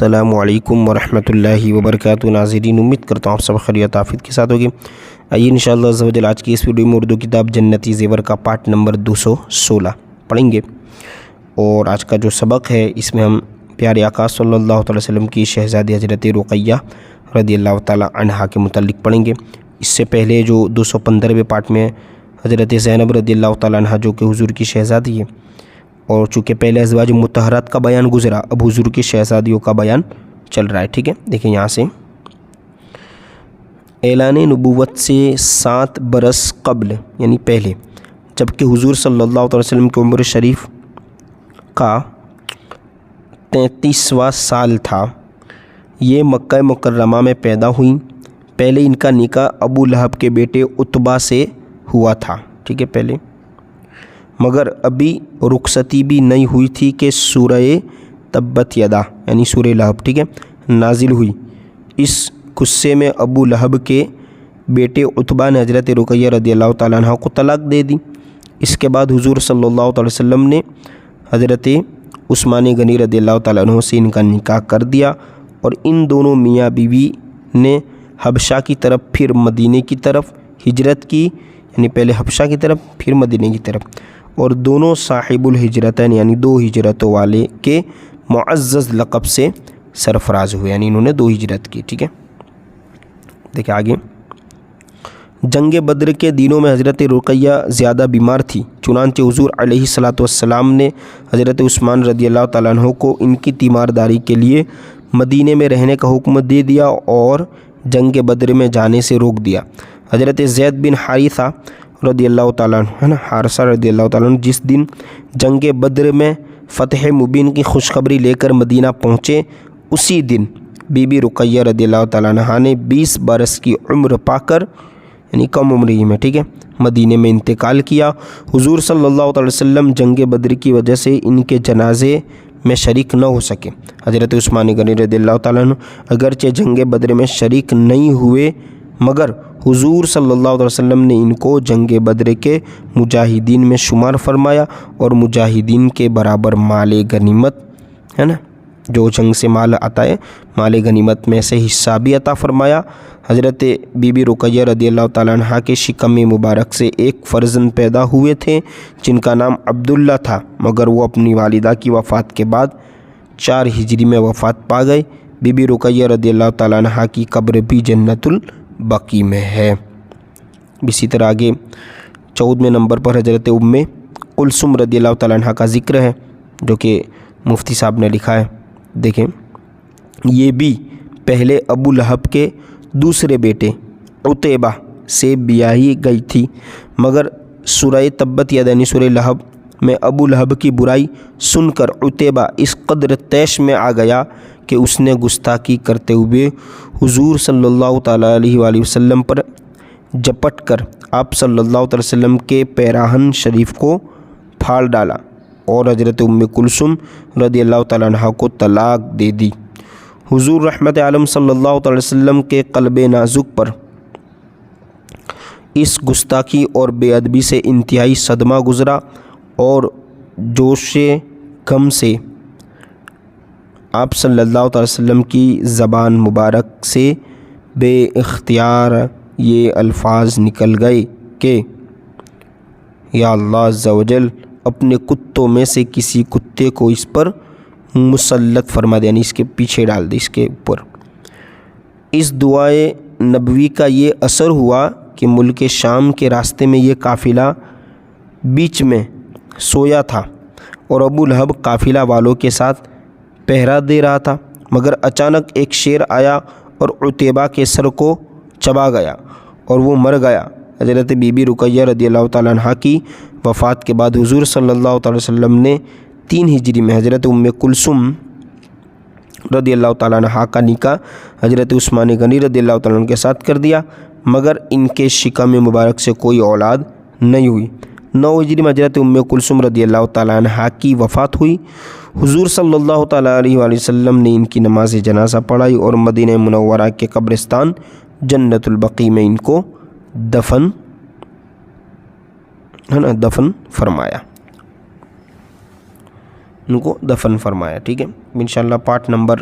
السلام علیکم ورحمۃ اللہ وبرکاتہ۔ ناظرین، امید کرتا ہوں آپ سب خیریت عافیت کے ساتھ ہوگی۔ آئیے انشاءاللہ عز و جل آج کی اس ویڈیو میں اردو کتاب جنتی زیور کا پارٹ نمبر 216 پڑھیں گے، اور آج کا جو سبق ہے اس میں ہم پیارے آقا صلی اللہ تعالی وسلم کی شہزادی حضرت رقیہ رضی اللہ تعالی عنہا کے متعلق پڑھیں گے۔ اس سے پہلے جو 215ویں پارٹ میں حضرت زینب رضی اللہ تعالی عنہا جو کہ حضور کی شہزادی ہے، اور چونکہ پہلے ازواج مطہرات کا بیان گزرا، اب حضور کی شہزادیوں کا بیان چل رہا ہے، ٹھیک ہے۔ دیکھیں یہاں سے، اعلان نبوت سے 7 برس قبل یعنی پہلے، جبکہ حضور صلی اللہ علیہ وسلم کی عمر شریف کا 33واں سال تھا، یہ مکہ مکرمہ میں پیدا ہوئیں۔ پہلے ان کا نکاح ابو لہب کے بیٹے عتبہ سے ہوا تھا، ٹھیک ہے پہلے، مگر ابھی رخصتی بھی نہیں ہوئی تھی کہ سورہ تبت یدا یعنی سورہ لہب، ٹھیک ہے، نازل ہوئی۔ اس قصے میں ابو لہب کے بیٹے عتبہ نے حضرت رقیہ رضی اللہ تعالیٰ عنہ کو طلاق دے دی۔ اس کے بعد حضور صلی اللہ تعالی وسلم نے حضرت عثمان غنی رضی اللہ تعالیٰ عنہ سے ان کا نکاح کر دیا، اور ان دونوں میاں بیوی نے حبشہ کی طرف پھر مدینے کی طرف ہجرت کی، یعنی پہلے حبشہ کی طرف پھر مدینے کی طرف، اور دونوں صاحب الہجرتین یعنی 2 ہجرتوں والے کے معزز لقب سے سرفراز ہوئے، یعنی انہوں نے 2 ہجرت کی، ٹھیک ہے۔ دیکھیں آگے، جنگ بدر کے دنوں میں حضرت رقیہ زیادہ بیمار تھی، چنانچہ حضور علیہ الصلاۃ والسلام نے حضرت عثمان رضی اللہ تعالیٰ عنہ کو ان کی تیمارداری کے لیے مدینے میں رہنے کا حکم دے دیا اور جنگ بدر میں جانے سے روک دیا۔ حضرت زید بن حارثہ رضی اللہ تعالیٰ عنہ ہے نا، حارثہ رضی اللہ تعالیٰ عنہ جس دن جنگ بدر میں فتح مبین کی خوشخبری لے کر مدینہ پہنچے، اسی دن بی بی رقیہ رضی اللہ تعالیٰ عنہ نے 20 برس کی عمر پا کر، یعنی کم عمری میں، ٹھیک ہے، مدینے میں انتقال کیا۔ حضور صلی اللہ علیہ وسلم جنگ بدر کی وجہ سے ان کے جنازے میں شریک نہ ہو سکے۔ حضرت عثمان غنی رضی اللہ تعالیٰ عنہ اگرچہ جنگ بدر میں شریک نہیں ہوئے، مگر حضور صلی اللہ علیہ وسلم نے ان کو جنگ بدر کے مجاہدین میں شمار فرمایا، اور مجاہدین کے برابر مال غنیمت ہے نا، جو جنگ سے مال آتا ہے، مال غنیمت میں سے حصہ بھی عطا فرمایا۔ حضرت بی بی رقیہ رضی اللہ تعالیٰ عنہ کے شکم مبارک سے ایک فرزند پیدا ہوئے تھے جن کا نام عبداللہ تھا، مگر وہ اپنی والدہ کی وفات کے بعد 4 ہجری میں وفات پا گئے۔ بی بی رقیہ رضی اللہ تعالیٰ عنہ کی قبر بھی جنت البقیع میں ہے۔ اسی طرح آگے 14ویں نمبر پر حضرت ام کلثوم رضی اللہ تعالیٰ عنہ کا ذکر ہے، جو کہ مفتی صاحب نے لکھا ہے۔ دیکھیں، یہ بھی پہلے ابو لہب کے دوسرے بیٹے عتیبہ سے بیاہی گئی تھی، مگر سورہ تبت یدا یعنی سورہ لہب میں ابو لہب کی برائی سن کر عتیبہ اس قدر طیش میں آ گیا کہ اس نے گستاخی کرتے ہوئے حضور صلی اللہ تعالیٰ علیہ وآلہ وسلم پر جپٹ کر آپ صلی اللہ تعالی وسلم کے پیراہن شریف کو پھاڑ ڈالا، اور حضرت ام کلثوم رضی اللہ تعالیٰ عنہ کو طلاق دے دی۔ حضور رحمت عالم صلی اللہ تعالی وسلم کے قلب نازک پر اس گستاخی اور بے ادبی سے انتہائی صدمہ گزرا، اور جوش غم سے آپ صلی اللہ تعالی وسلم کی زبان مبارک سے بے اختیار یہ الفاظ نکل گئے کہ یا اللہ عز و جل اپنے کتوں میں سے کسی کتے کو اس پر مسلط فرما دے، یعنی اس کے پیچھے ڈال دے، اس کے اوپر۔ اس دعائے نبوی کا یہ اثر ہوا کہ ملک شام کے راستے میں یہ قافلہ بیچ میں سویا تھا، اور ابو لہب قافلہ والوں کے ساتھ پہرا دے رہا تھا، مگر اچانک ایک شیر آیا اور عتیبہ کے سر کو چبا گیا اور وہ مر گیا۔ حضرت بی بی رقیہ رضی اللہ تعالیٰ عنہ کی وفات کے بعد حضور صلی اللہ تعالی وسلم نے 3 ہجری میں حضرت ام کلثوم رضی اللہ تعالیٰ عنہ کا نکاح حضرت عثمان غنی رضی اللہ تعالیٰ عنہ کے ساتھ کر دیا، مگر ان کے شکم مبارک سے کوئی اولاد نہیں ہوئی۔ 9 ہجری میں حضرت ام کلثوم رضی اللہ تعالیٰ عنہ کی وفات ہوئی۔ حضور صلی اللہ تعالیٰ علیہ وآلہ وسلم نے ان کی نماز جنازہ پڑھائی، اور مدینہ منورہ کے قبرستان جنت البقیع میں ان کو دفن فرمایا، ان کو دفن فرمایا، ٹھیک ہے۔ انشاءاللہ پارٹ نمبر